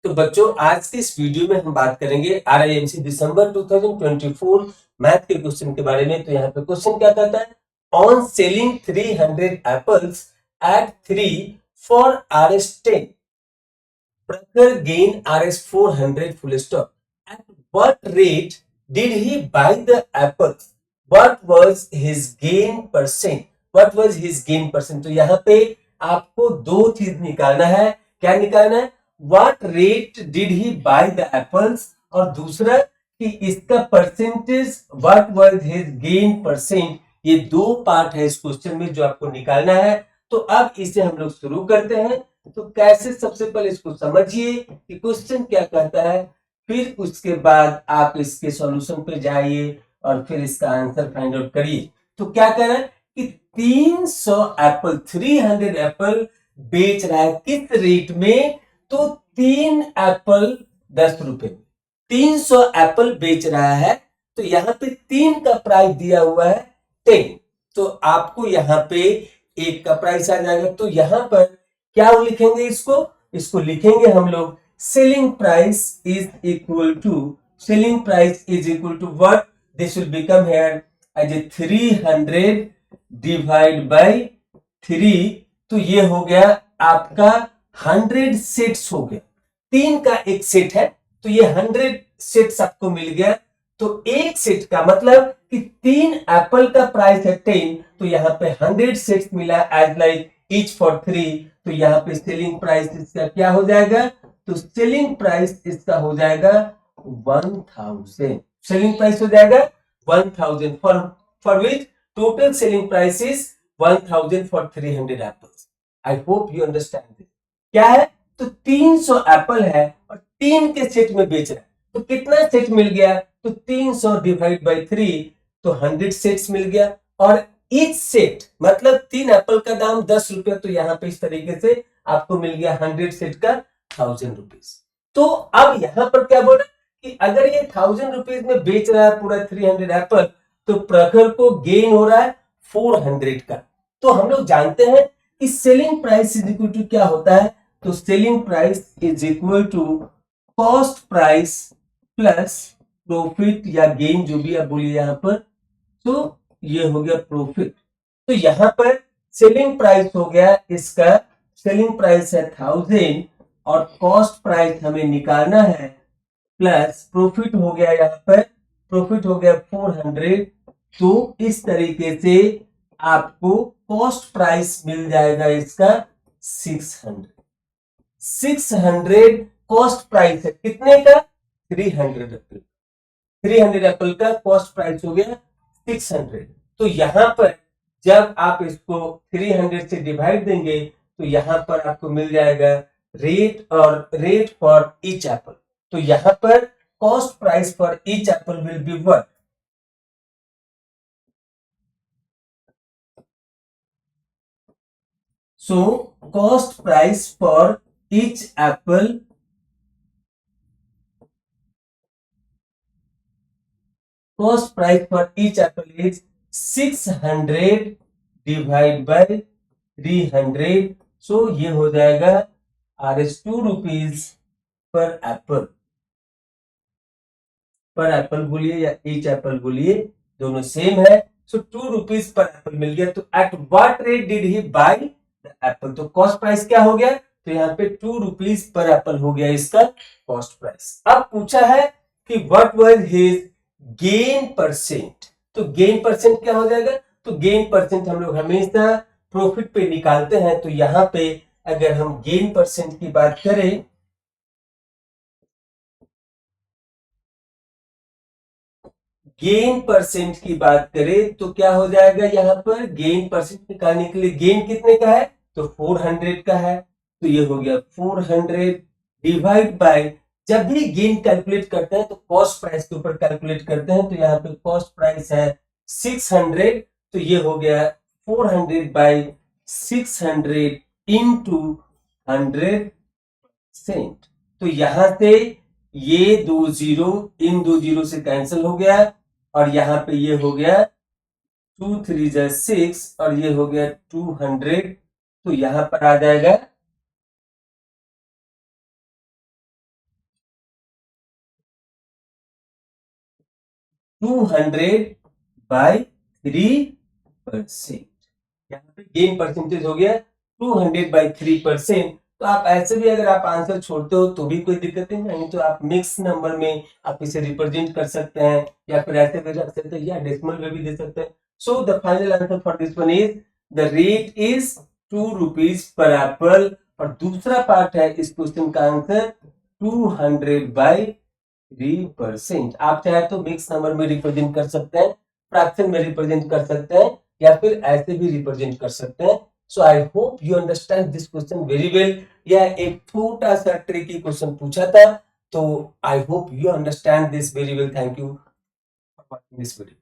तो बच्चों आज के इस वीडियो में हम बात करेंगे RIMC दिसंबर 2024 मैथ के क्वेश्चन के बारे में। तो यहाँ पे क्वेश्चन क्या कहता है, on selling 300 apples at 3 for RS10 Prakhar gain RS400 full stop. At what rate did he buy the apples? What was his gain percent? What was his gain percent? तो यहाँ पे आपको दो चीज निकालना है। क्या निकालना है? What rate did he buy the apples? और दूसरा कि इसका percentage what was his gain percent। ये दो पार्ट है इस क्वेश्चन में जो आपको निकालना है। तो अब इसे हम लोग शुरू करते हैं। तो कैसे, सबसे पहले इसको समझिए कि क्वेश्चन क्या कहता है, फिर उसके बाद आप इसके सॉल्यूशन पे जाइए और फिर इसका आंसर फाइंड आउट करिए। तो क्या कह रहा है कि 300 एप्पल 300 एप्पल बेच रहा है किस रेट में? तो 3 एप्पल 10 रुपए में 300 एप्पल बेच रहा है। तो यहाँ पे 3 का प्राइस दिया हुआ है 10। तो आपको यहाँ पे 1 का प्राइस आ जाएगा। तो यहाँ पर क्या लिखेंगे? इसको लिखेंगे हम लोग selling price is equal to what? This will become here as a 300 divide by 3। तो ये हो गया आपका 100 सेट्स हो गया। 3 का एक सेट है तो ये 100 सेट्स आपको मिल गया। तो एक सेट का मतलब कि 3 एप्पल का प्राइस है 10, तो यहाँ पे 100 सेट्स मिला एज लाइक ईच फॉर 3। तो यहाँ पे सेलिंग प्राइस इसका क्या हो जाएगा? तो सेलिंग प्राइस इसका हो जाएगा 1000। सेलिंग प्राइस हो जाएगा 1000 for which total selling price is 1000 for 300 apples. I hope you understand this. क्या है? तो 300 एप्पल है और 3 के सेट में बेच रहा है। तो कितना सेट मिल गया? तो 300 डिवाइड बाई 3, तो 100 सेट्स मिल गया। और ईच सेट मतलब 3 एप्पल का दाम 10 रुपए। तो यहाँ पे इस तरीके से आपको मिल गया 100 सेट का 1000 रुपीज। तो अब यहाँ पर क्या बोल रहा है कि अगर ये 1000 रुपीज में बेच रहा है पूरा 300 एप्पल, तो प्रखर को गेन हो रहा है 400 का। तो हम लोग जानते हैं कि selling price is equal to क्या होता है? तो selling price is equal to cost price plus profit या गेन, जो भी आप बोलिए यहाँ पर। तो ये हो गया प्रॉफिट। तो यहां पर सेलिंग प्राइस हो गया इसका, सेलिंग प्राइस है 1000 और कॉस्ट प्राइस हमें निकालना है, प्लस प्रॉफिट हो गया यहाँ पर, प्रॉफिट हो गया 400। तो इस तरीके से आपको कॉस्ट प्राइस मिल जाएगा इसका 600। 600 कॉस्ट प्राइस है कितने का? 300 एप्पल। 300 एप्पल का कॉस्ट प्राइस हो गया 600। तो यहां पर जब आप इसको 300 से डिवाइड देंगे तो यहां पर आपको मिल जाएगा रेट और रेट फॉर ईच एप्पल। तो यहां पर cost price for each Apple will be what? So cost price for each Apple, cost price for each apple is 600 divide by 300। सो ये हो जाएगा RS2 रुपीज पर एप्पल। पर Apple बोलिए या each Apple बोलिए, दोनों सेम है। सो 2 रुपीज पर एप्पल मिल गया। तो at what rate did he by the Apple? तो कॉस्ट प्राइस क्या हो गया? तो यहाँ पे 2 रुपीज पर एप्पल हो गया इसका कॉस्ट प्राइस। अब पूछा है कि what was his gain percent. तो गेन परसेंट क्या हो जाएगा? तो गेन परसेंट हम लोग हमेशा प्रॉफिट पे निकालते हैं। तो यहाँ पे अगर हम गेन परसेंट की बात करें, गेन परसेंट की बात करें तो क्या हो जाएगा? यहाँ पर गेन परसेंट निकालने के लिए गेन कितने का है? तो 400 का है। तो ये हो गया 400 डिवाइड बाय, जब भी गेन कैलकुलेट करते हैं तो कॉस्ट प्राइस के ऊपर कैलकुलेट करते हैं। तो यहाँ पे कॉस्ट प्राइस है 600। तो ये हो गया 400 बाय 600 इंटू 100%। तो यहां से ये 2 जीरो इन 2 जीरो से कैंसिल हो गया और यहाँ पे ये हो गया 2 3 जा 6 और ये हो गया 200। तो यहां पर आ जाएगा 200/3%। यहाँ पे गेन परसेंटेज हो गया 200/3%। तो आप ऐसे भी अगर आप आंसर छोड़ते हो तो भी कोई दिक्कत नहीं, तो आप मिक्स नंबर में आप इसे रिप्रेजेंट कर सकते हैं, या फिर ऐसे भी रख सकते हैं, या डेसिमल में भी दे सकते हैं। So the final answer for this one is the rate is 2 rupees per Apple. और दूसरा पार्ट है इस क्वेश्चन का आंसर 200/3%। आप चाहे तो मिक्स नंबर में रिप्रेजेंट कर सकते हैं, फ्रैक्शन में रिप्रेजेंट कर सकते हैं, या फिर ऐसे भी रिप्रेजेंट कर सकते हैं। So I hope you understand this question very well. यह एक छोटा सा ट्रिकी क्वेश्चन पूछा था, तो I hope you understand this very well. Thank you for watching this video.